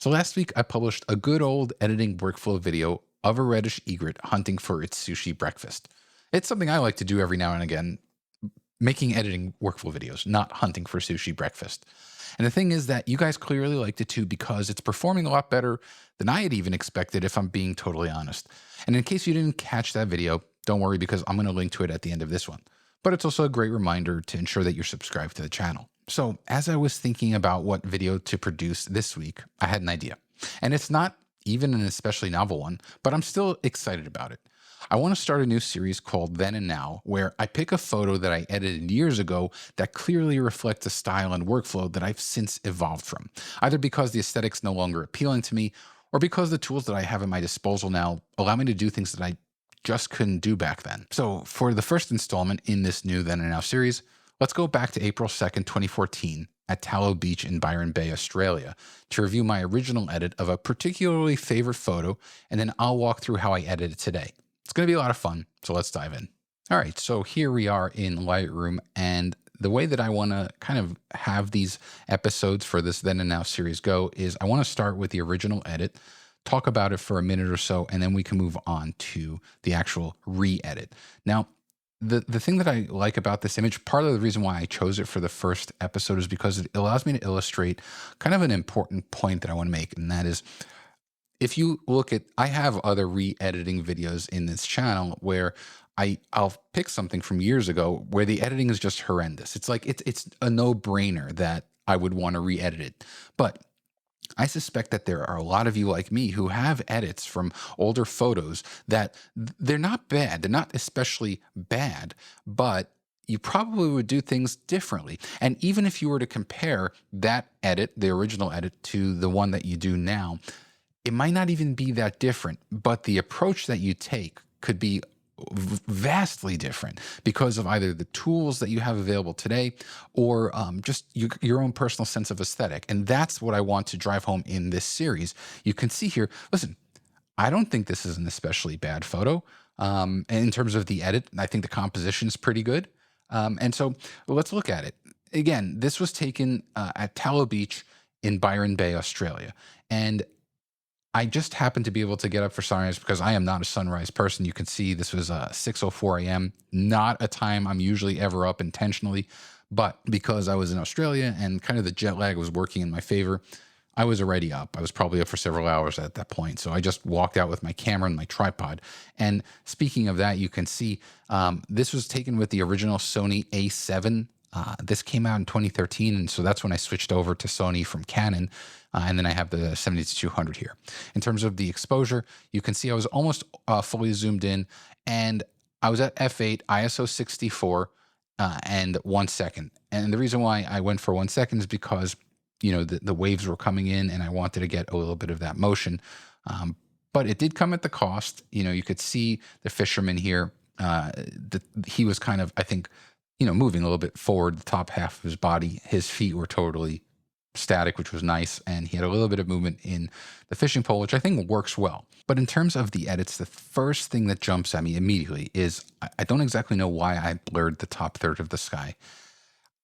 So last week I published a good old editing workflow video of a reddish egret hunting for its sushi breakfast. It's something I like to do every now and again, making editing workflow videos, not hunting for sushi breakfast. And the thing is that you guys clearly liked it too because it's performing a lot better than I had even expected, if I'm being totally honest. And in case you didn't catch that video, don't worry because I'm going to link to it at the end of this one. But it's also a great reminder to ensure that you're subscribed to the channel. So as I was thinking about what video to produce this week, I had an idea. And it's not even an especially novel one, but I'm still excited about it. I want to start a new series called Then and Now, where I pick a photo that I edited years ago that clearly reflects a style and workflow that I've since evolved from, either because the aesthetic's no longer appealing to me, or because the tools that I have at my disposal now allow me to do things that I just couldn't do back then. So for the first installment in this new Then and Now series, let's go back to April 2nd, 2014 at Tallow Beach in Byron Bay, Australia, to review my original edit of a particularly favorite photo, and then I'll walk through how I edit it today. It's going to be a lot of fun, so let's dive in. All right, so here we are in Lightroom, and the way that I want to kind of have these episodes for this Then and Now series go is I want to start with the original edit, talk about it for a minute or so, and then we can move on to the actual re-edit. Now, the thing that I like about this image, part of the reason why I chose it for the first episode is because it allows me to illustrate kind of an important point that I want to make, and that is, if you look at, I have other re-editing videos in this channel where I'll pick something from years ago where the editing is just horrendous. It's like it's a no-brainer that I would want to re-edit it. But I suspect that there are a lot of you like me who have edits from older photos that they're not bad. They're not especially bad, but you probably would do things differently. And even if you were to compare that edit, the original edit, to the one that you do now, it might not even be that different, but the approach that you take could be vastly different because of either the tools that you have available today or just your own personal sense of aesthetic. And that's what I want to drive home in this series. You can see here, listen, I don't think this is an especially bad photo. And in terms of the edit, I think the composition is pretty good. And so let's look at it. Again, this was taken at Tallow Beach in Byron Bay, Australia. And I just happened to be able to get up for sunrise because I am not a sunrise person. You can see this was 6:04 a.m. Not a time I'm usually ever up intentionally, but because I was in Australia and kind of the jet lag was working in my favor, I was already up. I was probably up for several hours at that point. So I just walked out with my camera and my tripod. And speaking of that, you can see this was taken with the original Sony A7. This came out in 2013, and so that's when I switched over to Sony from Canon, and then I have the 70-200 here. In terms of the exposure, you can see I was almost fully zoomed in, and I was at f8, ISO 64, and 1 second. And the reason why I went for 1 second is because, you know, the waves were coming in, and I wanted to get a little bit of that motion. But it did come at the cost. You know, you could see the fisherman here. He was kind of, I think, you know, moving a little bit forward, the top half of his body. His feet were totally static, which was nice. And he had a little bit of movement in the fishing pole, which I think works well. But in terms of the edits, the first thing that jumps at me immediately is I don't exactly know why I blurred the top third of the sky.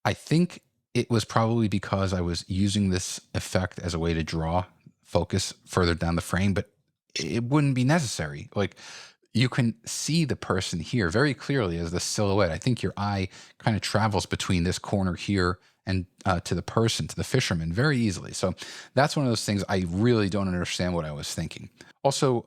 I think it was probably because I was using this effect as a way to draw focus further down the frame, but it wouldn't be necessary. Like, you can see the person here very clearly as the silhouette. I think your eye kind of travels between this corner here and to the person, to the fisherman, very easily. So that's one of those things I really don't understand what I was thinking. Also,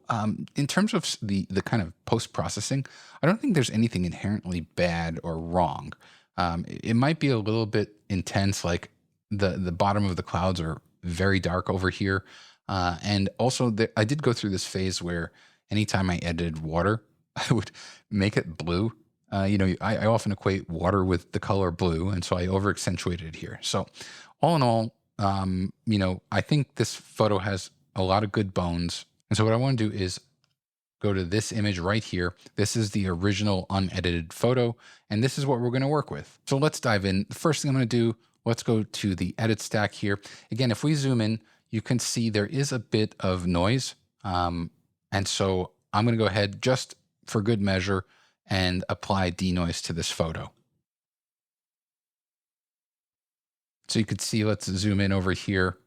in terms of the kind of post-processing, I don't think there's anything inherently bad or wrong. It might be a little bit intense, like the bottom of the clouds are very dark over here. And also, I did go through this phase where anytime I edited water, I would make it blue. You know, I often equate water with the color blue, and so I over accentuated it here. So all in all, you know, I think this photo has a lot of good bones. And so what I want to do is go to this image right here. This is the original unedited photo, and this is what we're going to work with. So let's dive in. The first thing I'm going to do, let's go to the edit stack here. Again, if we zoom in, you can see there is a bit of noise. And so I'm going to go ahead just for good measure and apply denoise to this photo. So you could see, let's zoom in over here.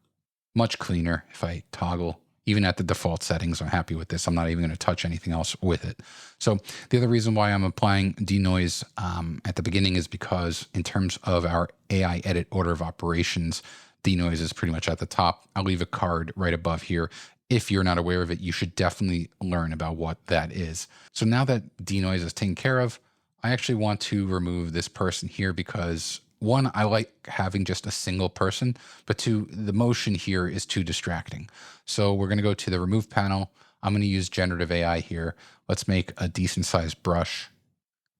Much cleaner if I toggle. Even at the default settings, I'm happy with this. I'm not even going to touch anything else with it. So the other reason why I'm applying denoise at the beginning is because in terms of our AI edit order of operations, denoise is pretty much at the top. I'll leave a card right above here. If you're not aware of it, you should definitely learn about what that is. So now that denoise is taken care of, I actually want to remove this person here because one, I like having just a single person, but two, the motion here is too distracting. So we're going to go to the remove panel. I'm going to use generative AI here. Let's make a decent sized brush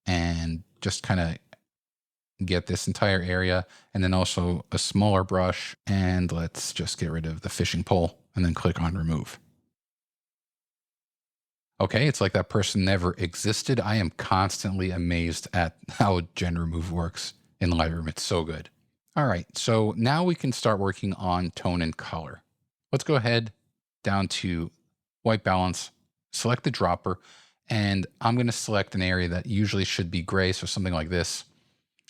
and just kind of get this entire area, and then also a smaller brush. And let's just get rid of the fishing pole and then click on remove. Okay, it's like that person never existed. I am constantly amazed at how gen remove works in Lightroom. It's so good. All right, so now we can start working on tone and color. Let's go ahead down to white balance, select the dropper, and I'm going to select an area that usually should be gray, so something like this.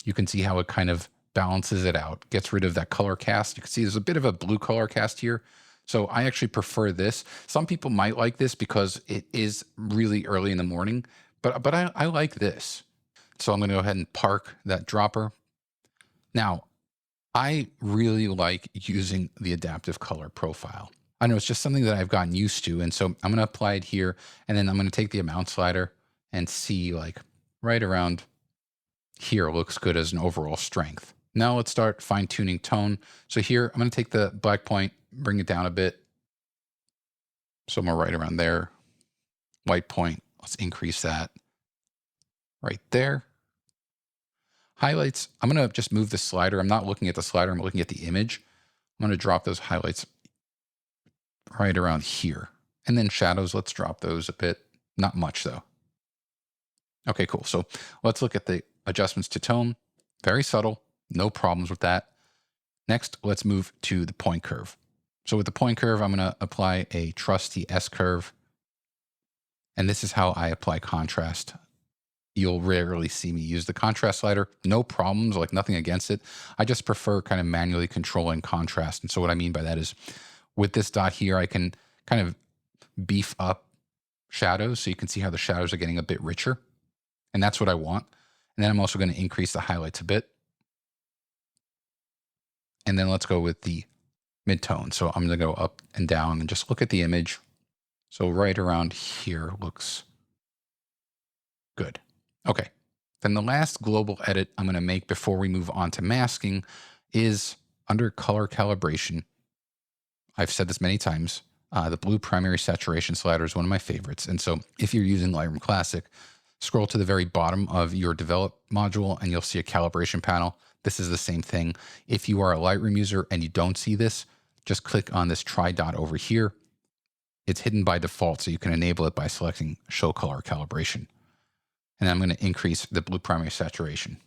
You can see how it kind of balances it out, gets rid of that color cast. You can see there's a bit of a blue color cast here. So I actually prefer this. Some people might like this because it is really early in the morning, but I like this. So I'm going to go ahead and park that dropper. Now, I really like using the adaptive color profile. I know it's just something that I've gotten used to. And so I'm going to apply it here, and then I'm going to take the amount slider and see like right around here looks good as an overall strength. Now let's start fine tuning tone. So here I'm going to take the black point, bring it down a bit. Somewhere right around there. White point, let's increase that right there. Highlights, I'm going to just move the slider. I'm not looking at the slider, I'm looking at the image. I'm going to drop those highlights right around here. And then shadows, let's drop those a bit. Not much though. Okay, cool. So let's look at the adjustments to tone. Very subtle, no problems with that. Next, let's move to the point curve. So with the point curve, I'm going to apply a trusty S curve. And this is how I apply contrast. You'll rarely see me use the contrast slider. No problems, like nothing against it. I just prefer kind of manually controlling contrast. And so what I mean by that is with this dot here, I can kind of beef up shadows. So you can see how the shadows are getting a bit richer. And that's what I want. And then I'm also going to increase the highlights a bit. And then let's go with the midtone. So I'm going to go up and down and just look at the image. So right around here looks good. Okay. Then the last global edit I'm going to make before we move on to masking is under color calibration. I've said this many times. The blue primary saturation slider is one of my favorites. And so if you're using Lightroom Classic, scroll to the very bottom of your develop module and you'll see a calibration panel. This is the same thing. If you are a Lightroom user and you don't see this, just click on this try dot over here. It's hidden by default, so you can enable it by selecting show color calibration. And I'm going to increase the blue primary saturation.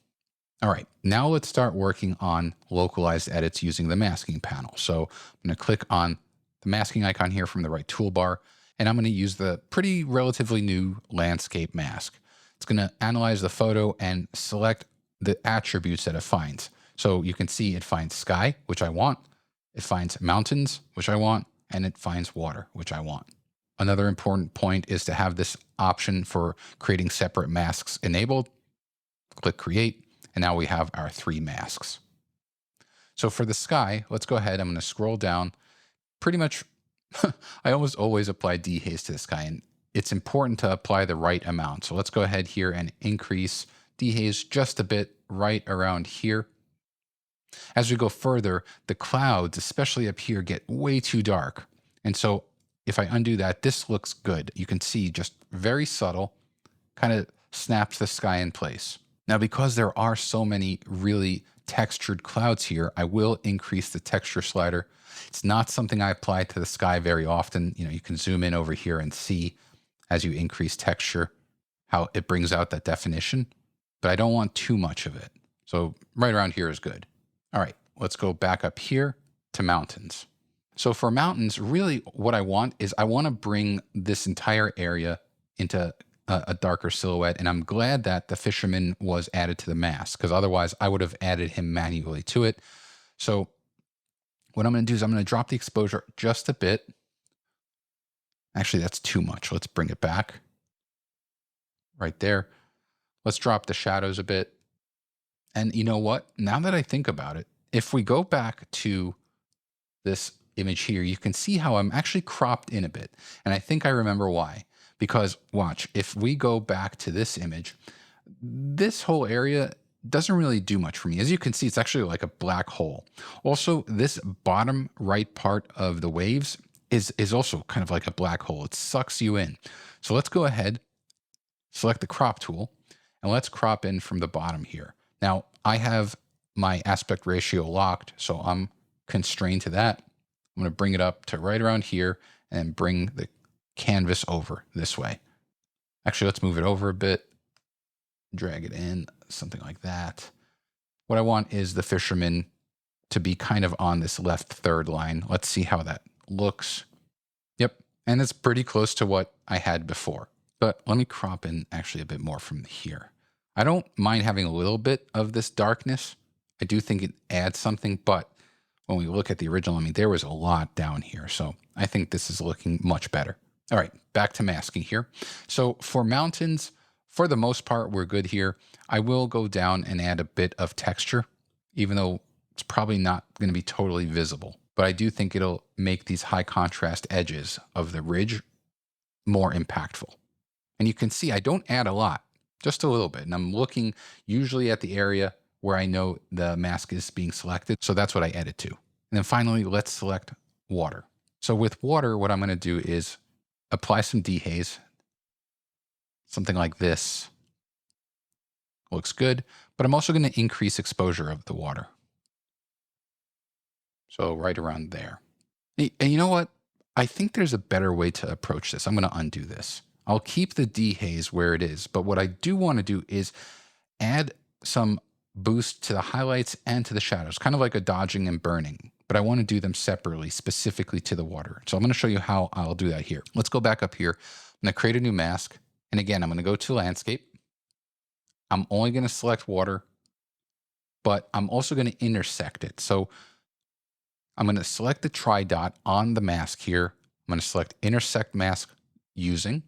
All right, now let's start working on localized edits using the masking panel. So I'm going to click on the masking icon here from the right toolbar, and I'm going to use the pretty relatively new landscape mask. It's going to analyze the photo and select the attributes that it finds. So you can see it finds sky, which I want. It finds mountains, which I want, and it finds water, which I want. Another important point is to have this option for creating separate masks enabled. Click create, and now we have our 3 masks. So for the sky, let's go ahead. I'm going to scroll down. Pretty much, I almost always apply dehaze to the sky, and it's important to apply the right amount. So let's go ahead here and increase dehaze just a bit right around here. As we go further, the clouds, especially up here, get way too dark. And so if I undo that, this looks good. You can see just very subtle, kind of snaps the sky in place. Now, because there are so many really textured clouds here, I will increase the texture slider. It's not something I apply to the sky very often. You can zoom in over here and see as you increase texture how it brings out that definition, but I don't want too much of it. So right around here is good. All right, let's go back up here to mountains. So for mountains, really what I want is I want to bring this entire area into a darker silhouette. And I'm glad that the fisherman was added to the mask, because otherwise I would have added him manually to it. So What I'm going to do is I'm going to drop the exposure just a bit. Actually, that's too much. Let's bring it back right there. Let's drop the shadows a bit. And you know what? Now that I think about it, if we go back to this image here, you can see how I'm actually cropped in a bit. And I think I remember why. Because watch, if we go back to this image, this whole area doesn't really do much for me. As you can see, it's actually like a black hole. Also, this bottom right part of the waves is also kind of like a black hole. It sucks you in. So let's go ahead, select the crop tool, and let's crop in from the bottom here. Now, I have my aspect ratio locked, so I'm constrained to that. I'm going to bring it up to right around here and bring the canvas over this way. Actually, let's move it over a bit, drag it in, something like that. What I want is the fisherman to be kind of on this left third line. Let's see how that looks. Yep, and it's pretty close to what I had before. But let me crop in actually a bit more from here. I don't mind having a little bit of this darkness. I do think it adds something, but when we look at the original, I mean, there was a lot down here. So I think this is looking much better. All right, back to masking here. So for mountains, for the most part, we're good here. I will go down and add a bit of texture, even though it's probably not going to be totally visible. But I do think it'll make these high contrast edges of the ridge more impactful. And you can see I don't add a lot, just a little bit. And I'm looking usually at the area where I know the mask is being selected. So that's what I edit to. And then finally, let's select water. So with water, what I'm going to do is apply some dehaze. Something like this looks good, but I'm also going to increase exposure of the water. So right around there. And you know what? I think there's a better way to approach this. I'm going to undo this. I'll keep the dehaze where it is, but what I do want to do is add some boost to the highlights and to the shadows, kind of like a dodging and burning, but I want to do them separately, specifically to the water. So I'm going to show you how I'll do that here. Let's go back up here. I'm going to create a new mask. And again, I'm going to go to landscape. I'm only going to select water, but I'm also going to intersect it. So I'm going to select the tri-dot on the mask here. I'm going to select intersect mask using,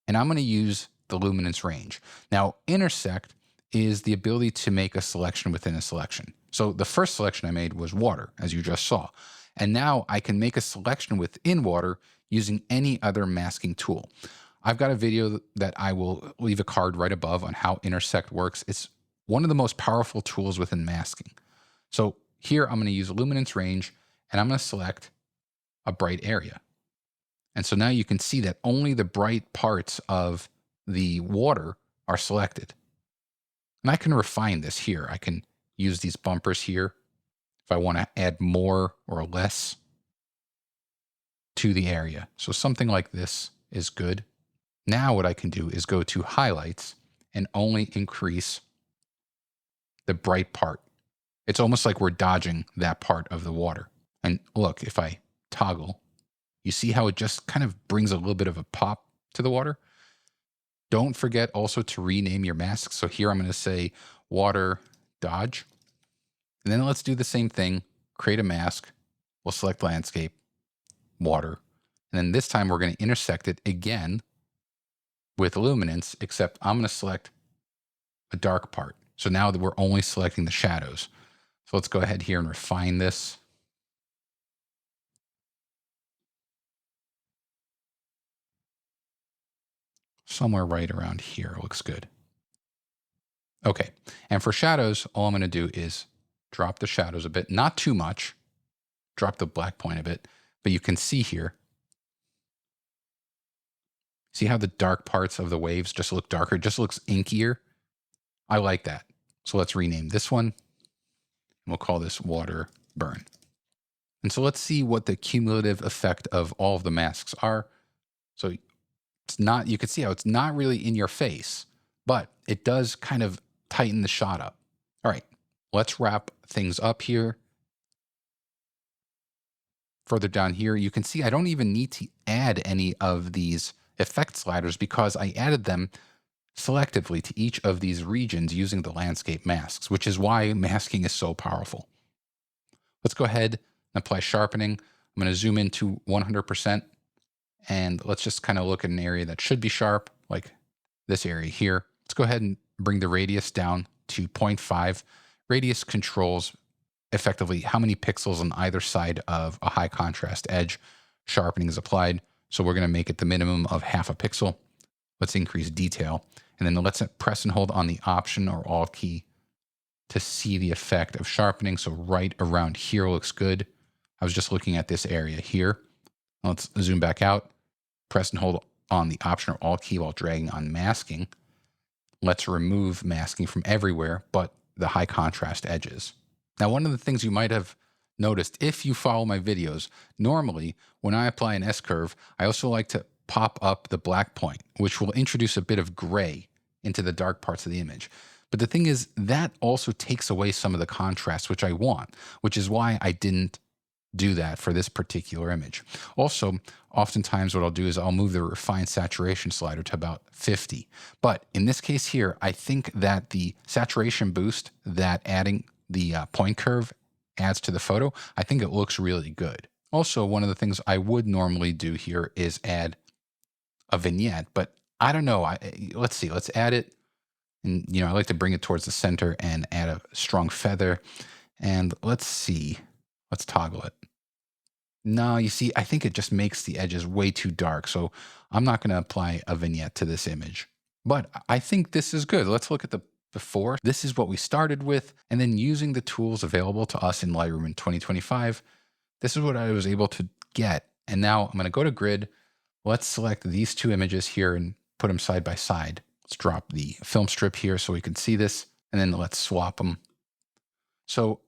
and I'm going to use the luminance range. Now, intersect is the ability to make a selection within a selection. So the first selection I made was water, as you just saw. And now I can make a selection within water using any other masking tool. I've got a video that I will leave a card right above on how intersect works. It's one of the most powerful tools within masking. So here I'm going to use luminance range, and I'm going to select a bright area. And so now you can see that only the bright parts of the water are selected. And I can refine this here. I can use these bumpers here if I want to add more or less to the area. So something like this is good. Now what I can do is go to highlights and only increase the bright part. It's almost like we're dodging that part of the water. And look, if I toggle, you see how it just kind of brings a little bit of a pop to the water. Don't forget also to rename your mask. So here I'm going to say water dodge. And then let's do the same thing. Create a mask. We'll select landscape, water. And then this time we're going to intersect it again with luminance, except I'm going to select a dark part. So now that we're only selecting the shadows. So let's go ahead here and refine this. Somewhere right around here looks good. Okay, and for shadows, all I'm going to do is drop the shadows a bit, not too much, drop the black point a bit, but you can see here, see how the dark parts of the waves just look darker, just looks inkier. I like that. So let's rename this one. We'll call this water burn. And so let's see what the cumulative effect of all of the masks are. So it's not, you can see how it's not really in your face, but it does kind of tighten the shot up. All right, let's wrap things up here. Further down here, you can see I don't even need to add any of these effect sliders because I added them selectively to each of these regions using the landscape masks, which is why masking is so powerful. Let's go ahead, apply sharpening. I'm going to zoom into 100%. And let's just kind of look at an area that should be sharp, like this area here. Let's go ahead and bring the radius down to 0.5. Radius controls effectively how many pixels on either side of a high contrast edge sharpening is applied. So we're going to make it the minimum of half a pixel. Let's increase detail. And then let's press and hold on the Option or Alt key to see the effect of sharpening. So right around here looks good. I was just looking at this area here. Let's zoom back out. Press and hold on the Option or Alt key while dragging on masking. Let's remove masking from everywhere but the high contrast edges. Now, one of the things you might have noticed if you follow my videos, normally when I apply an S-curve, I also like to pop up the black point, which will introduce a bit of gray into the dark parts of the image. But the thing is, that also takes away some of the contrast, which I want, which is why I didn't do that for this particular image. Also, oftentimes what I'll do is I'll move the refine saturation slider to about 50. But in this case here, I think that the saturation boost that adding the point curve adds to the photo, I think it looks really good. Also, one of the things I would normally do here is add a vignette, but I don't know. Let's see, let's add it. And, I like to bring it towards the center and add a strong feather. And let's see, let's toggle it. No, you see, I think it just makes the edges way too dark. So I'm not going to apply a vignette to this image. But I think this is good. Let's look at the before. This is what we started with. And then using the tools available to us in Lightroom in 2025, this is what I was able to get. And now I'm going to go to grid. Let's select these two images here and put them side by side. Let's drop the film strip here so we can see this. And then let's swap them. So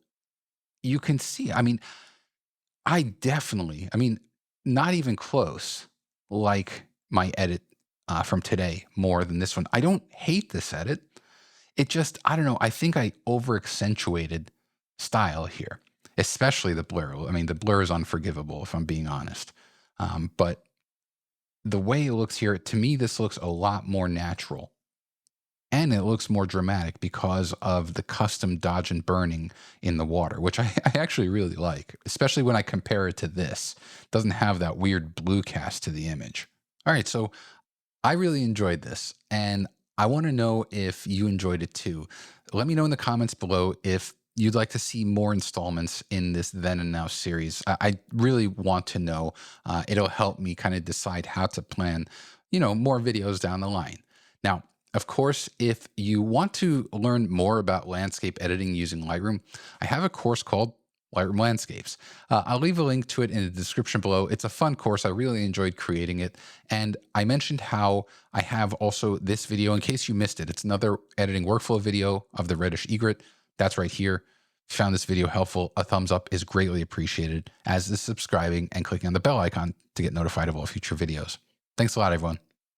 you can see, not even close, like my edit from today more than this one. I don't hate this edit. It just, I don't know. I think I over accentuated style here, especially the blur. The blur is unforgivable if I'm being honest. But the way it looks here, to me, this looks a lot more natural. And it looks more dramatic because of the custom dodge and burning in the water, which I actually really like, especially when I compare it to this. It doesn't have that weird blue cast to the image. All right, so I really enjoyed this, and I want to know if you enjoyed it too. Let me know in the comments below if you'd like to see more installments in this Then and Now series. I really want to know. It'll help me kind of decide how to plan, more videos down the line. Now, of course, if you want to learn more about landscape editing using Lightroom, I have a course called Lightroom Landscapes. I'll leave a link to it in the description below. It's a fun course. I really enjoyed creating it. And I mentioned how I have also this video in case you missed it. It's another editing workflow video of the reddish egret. That's right here. If you found this video helpful, a thumbs up is greatly appreciated, as is subscribing and clicking on the bell icon to get notified of all future videos. Thanks a lot, everyone.